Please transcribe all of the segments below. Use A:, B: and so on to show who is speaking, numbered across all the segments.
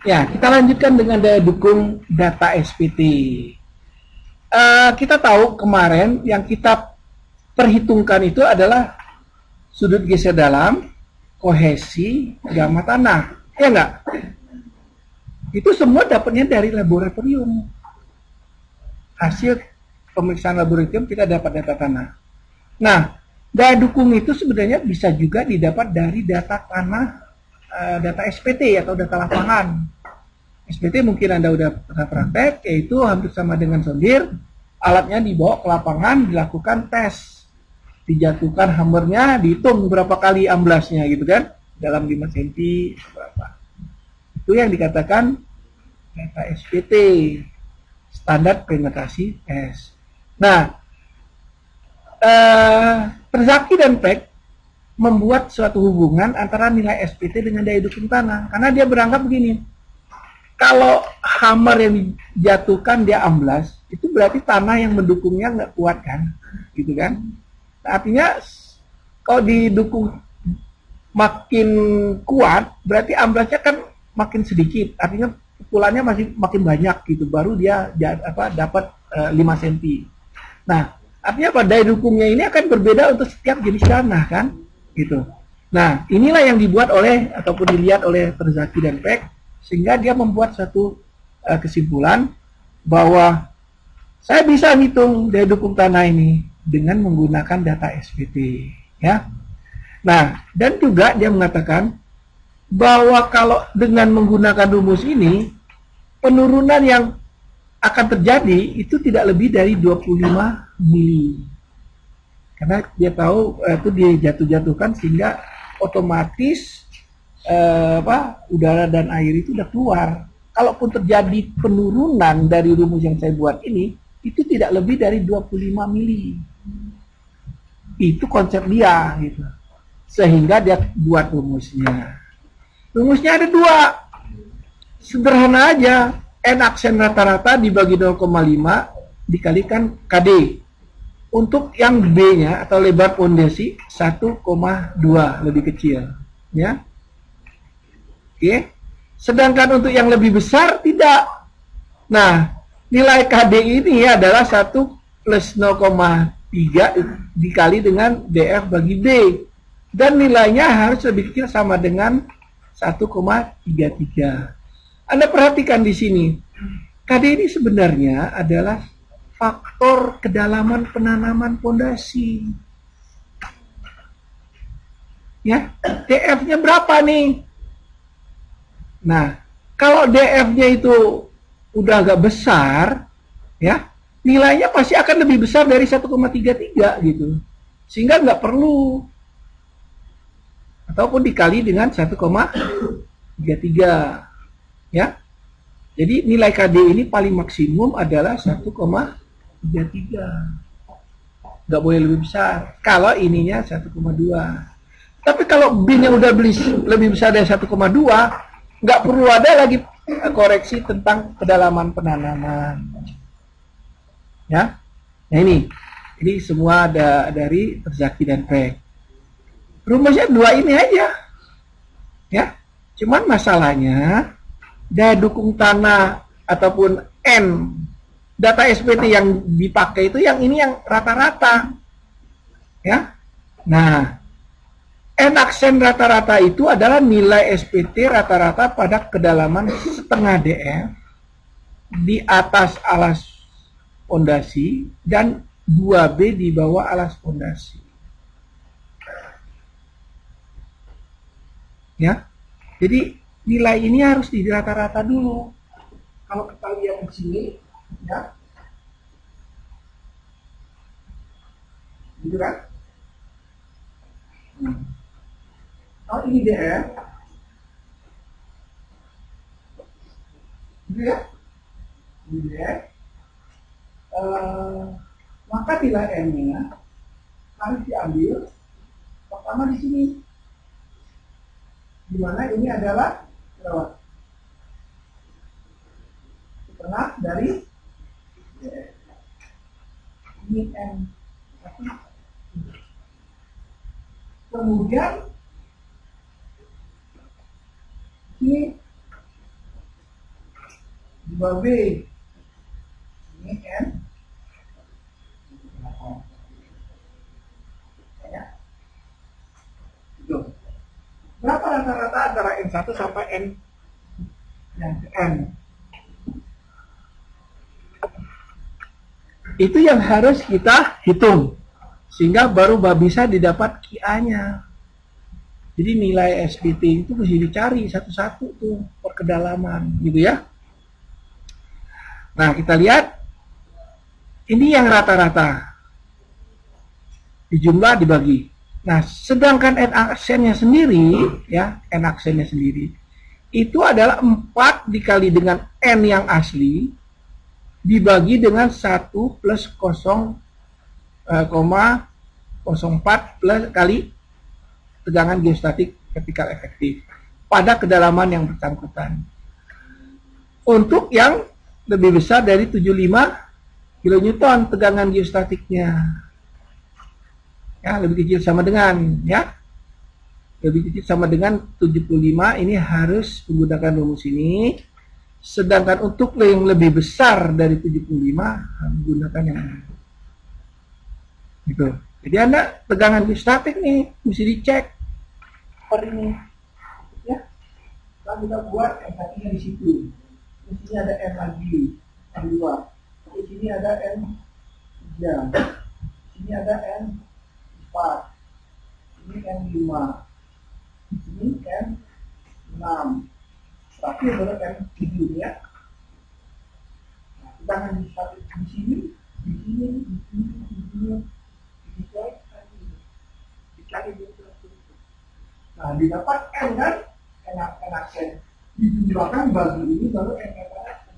A: Ya, kita lanjutkan dengan daya dukung data SPT. Kita tahu kemarin yang kita perhitungkan itu adalah sudut geser dalam, kohesi, gamma tanah. Ya enggak? Itu semua dapatnya dari laboratorium. Hasil pemeriksaan laboratorium kita dapat data tanah. Nah, daya dukung itu sebenarnya bisa juga didapat dari data tanah, data SPT atau data lapangan. SPT mungkin Anda udah pernah praktek, yaitu hampir sama dengan sondir, alatnya dibawa ke lapangan, dilakukan tes, dijatuhkan hammernya, dihitung berapa kali amblasnya gitu kan, dalam 5 cm berapa. Itu yang dikatakan data SPT, standar penetrasi tes. Nah, Terzaki dan Peck membuat suatu hubungan antara nilai SPT dengan daya dukung tanah, karena dia beranggap begini, kalau hammer yang dijatuhkan dia amblas, itu berarti tanah yang mendukungnya nggak kuat kan, gitu kan? Nah, artinya kalau didukung makin kuat, berarti amblasnya kan makin sedikit, artinya pukulannya masih makin banyak gitu, baru dia dapat 5 cm. Nah, artinya apa? Daya dukungnya ini akan berbeda untuk setiap jenis tanah kan, gitu. Nah, inilah yang dibuat oleh ataupun dilihat oleh Terzaki dan Peck, sehingga dia membuat satu kesimpulan bahwa saya bisa ngitung daya dukung tanah ini dengan menggunakan data SPT, ya. Nah, dan juga dia mengatakan bahwa kalau dengan menggunakan rumus ini, penurunan yang akan terjadi itu tidak lebih dari 25 mili. Karena dia tahu itu dijatuh-jatuhkan sehingga otomatis udara dan air itu udah keluar. Kalaupun terjadi penurunan dari rumus yang saya buat ini, itu tidak lebih dari 25 mili. Itu konsep dia gitu. Sehingga dia buat rumusnya. Rumusnya ada dua. Sederhana aja. N aksen rata-rata dibagi 0,5 dikalikan KD. Untuk yang B-nya atau lebar pondasi 1,2 lebih kecil, ya. Oke. Sedangkan untuk yang lebih besar tidak. Nah, nilai KD ini adalah 1 plus 0,3 dikali dengan DF bagi B. Dan nilainya harus lebih kecil sama dengan 1,33. Anda perhatikan di sini. KD ini sebenarnya adalah faktor kedalaman penanaman pondasi. Ya, DF-nya berapa nih? Nah, kalau DF-nya itu udah agak besar, ya, nilainya pasti akan lebih besar dari 1,33 gitu. Sehingga nggak perlu ataupun dikali dengan 1,33, ya. Jadi nilai KD ini paling maksimum adalah 1,33. Nggak boleh lebih besar. Kalau ininya 1,2. Tapi kalau B-nya udah lebih besar dari 1,2, nggak perlu ada lagi koreksi tentang kedalaman penanaman. Ya, nah ini semua ada dari Terzaki dan Peck. Rumusnya dua ini aja, ya. Cuman masalahnya daya dukung tanah ataupun N data SPT yang dipakai itu yang ini yang rata-rata, ya. Nah, N aksen rata-rata itu adalah nilai SPT rata-rata pada kedalaman setengah DF di atas alas pondasi dan 2B di bawah alas pondasi. Ya. Jadi nilai ini harus di rata-rata dulu. Kalau kita lihat di sini, ya. Gitu kan? Oh, ini DF. Gitu ya? Ini DF. Maka nilai N-nya harus diambil pertama di sini. Di mana ini adalah berapa? Setengah dari DF. Ini N. Kemudian ini 2B. Ini N. Ya. Itu. Berapa rata-rata antara N1 sampai N yang ke N? Itu yang harus kita hitung. Sehingga baru bisa didapat QA-nya. Jadi nilai SPT itu mesti dicari satu-satu tuh per kedalaman, gitu ya. Nah, kita lihat ini yang rata-rata. Dijumlah dibagi. Nah, sedangkan N aksennya sendiri, ya, N aksennya sendiri, itu adalah 4 dikali dengan N yang asli, dibagi dengan 1 plus 0,04 plus kali tegangan geostatik vertikal efektif pada kedalaman yang bersangkutan. Untuk yang lebih besar dari 75 kN tegangan geostatiknya. Ya, lebih kecil sama dengan, ya. Lebih kecil sama dengan 75, ini harus menggunakan rumus ini. Sedangkan untuk yang lebih besar dari 75 menggunakan yang ini. Gitu. Jadi Anda tegangan geostatik nih mesti dicek per ini, ya. Kalau kita buat N satunya di situ, di sini ada N lagi, N2, di sini ada N3, di sini ada N4, ini N5, ini N6, tapi baru N7 ya. Nah, tegangan geostatik di sini, di sini, di sini, di sini, dicari dulu. Nah, didapat N kan, N aksen. Dijumlahkan bagi ini baru N aksen.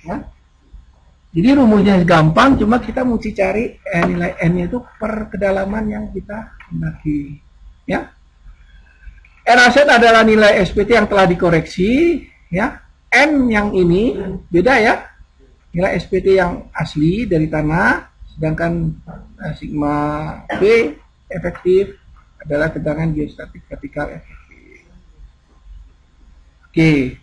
A: Ya. Jadi rumusnya gampang, cuma kita mesti cari nilai N-nya itu per kedalaman yang kita hendaki. Ya. N aksen adalah nilai SPT yang telah dikoreksi, ya. N yang ini beda ya. Nilai SPT yang asli dari tanah, sedangkan sigma B efektif adalah tegangan geostatik vertikal efektif. Oke.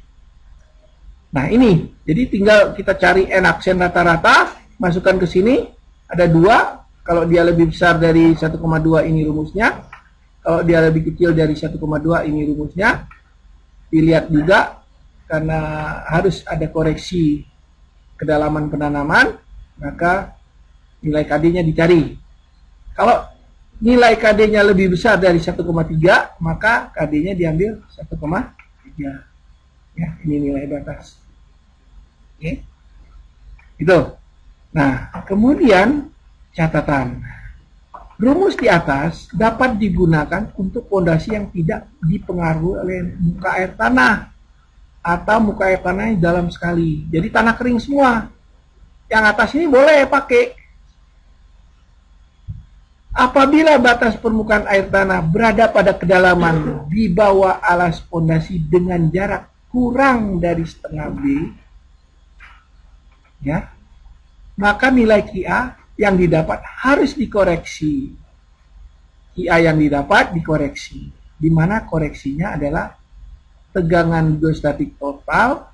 A: Nah ini, jadi tinggal kita cari N aksen rata-rata, masukkan ke sini, ada 2, kalau dia lebih besar dari 1,2 ini rumusnya, kalau dia lebih kecil dari 1,2 ini rumusnya. Dilihat juga, karena harus ada koreksi kedalaman penanaman, maka nilai KD-nya dicari. Kalau nilai KD-nya lebih besar dari 1,3, maka KD-nya diambil 1,3. Ya, ini nilai batas. Oke. Itu. Nah, kemudian catatan. Rumus di atas dapat digunakan untuk fondasi yang tidak dipengaruhi oleh muka air tanah atau muka air tanahnya dalam sekali. Jadi tanah kering semua. Yang atas ini boleh pakai. Apabila batas permukaan air tanah berada pada kedalaman di bawah alas fondasi dengan jarak kurang dari setengah B, ya, maka nilai QA yang didapat harus dikoreksi. QA yang didapat dikoreksi, di mana koreksinya adalah tegangan geostatik total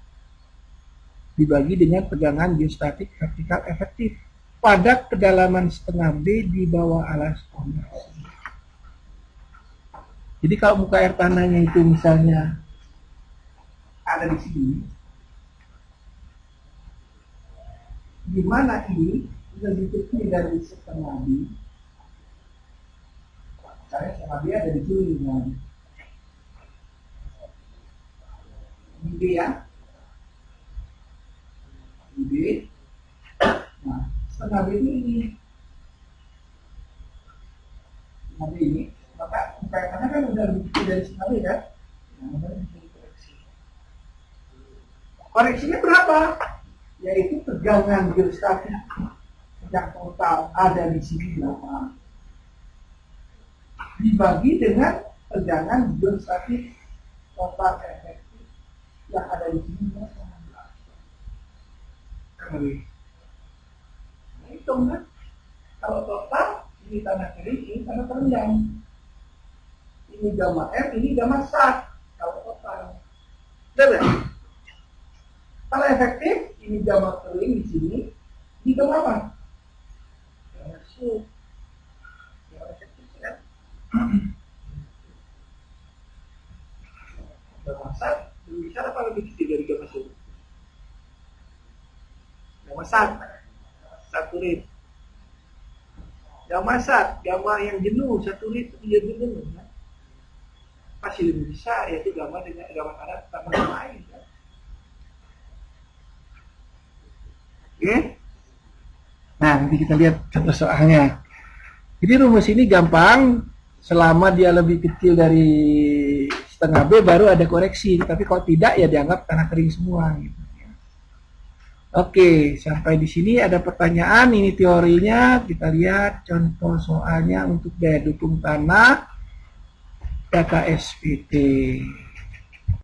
A: dibagi dengan tegangan geostatik vertikal efektif pada kedalaman setengah B di bawah alas fondasi. Jadi kalau muka air tanahnya itu misalnya ada di sini, di mana ini lebih kecil dari setengah B, misalnya setengah B ada di sini, ini B ya, ini B. Nah, setengah B ini, setengah B ini, maka muka air tanah kan udah lebih kecil dari setengah B kan? Nah, koreksinya berapa? Yaitu tegangan geostatik yang total ada di sini berapa? Dibagi dengan tegangan geostatik total efektif yang ada di sini berapa? Hitung kan? Kalau total ini tanah kering, ini tanah terendam. Ini gamma R, ini gamma SAT. Kalau total, betul? Kalau efektif, ini gamma kering di sini, di gamma apa? Gamma sub. Yang efektif kan? Gamma sat lebih besar apa lebih kecil dari gamma sub? Gamma sat, saturit. Gamma sat, gamma yang jenuh, saturit itu jadi jenuh. Kan? Pasti lebih besar, yaitu gamma dengan gamma karat tambah gamma air. Kan? Oke? Nah, nanti kita lihat contoh soalnya. Jadi rumus ini gampang, selama dia lebih kecil dari setengah B baru ada koreksi. Tapi kalau tidak ya dianggap tanah kering semua. Gitu. Oke, sampai di sini ada pertanyaan. Ini teorinya. Kita lihat contoh soalnya untuk daya dukung tanah data SPT.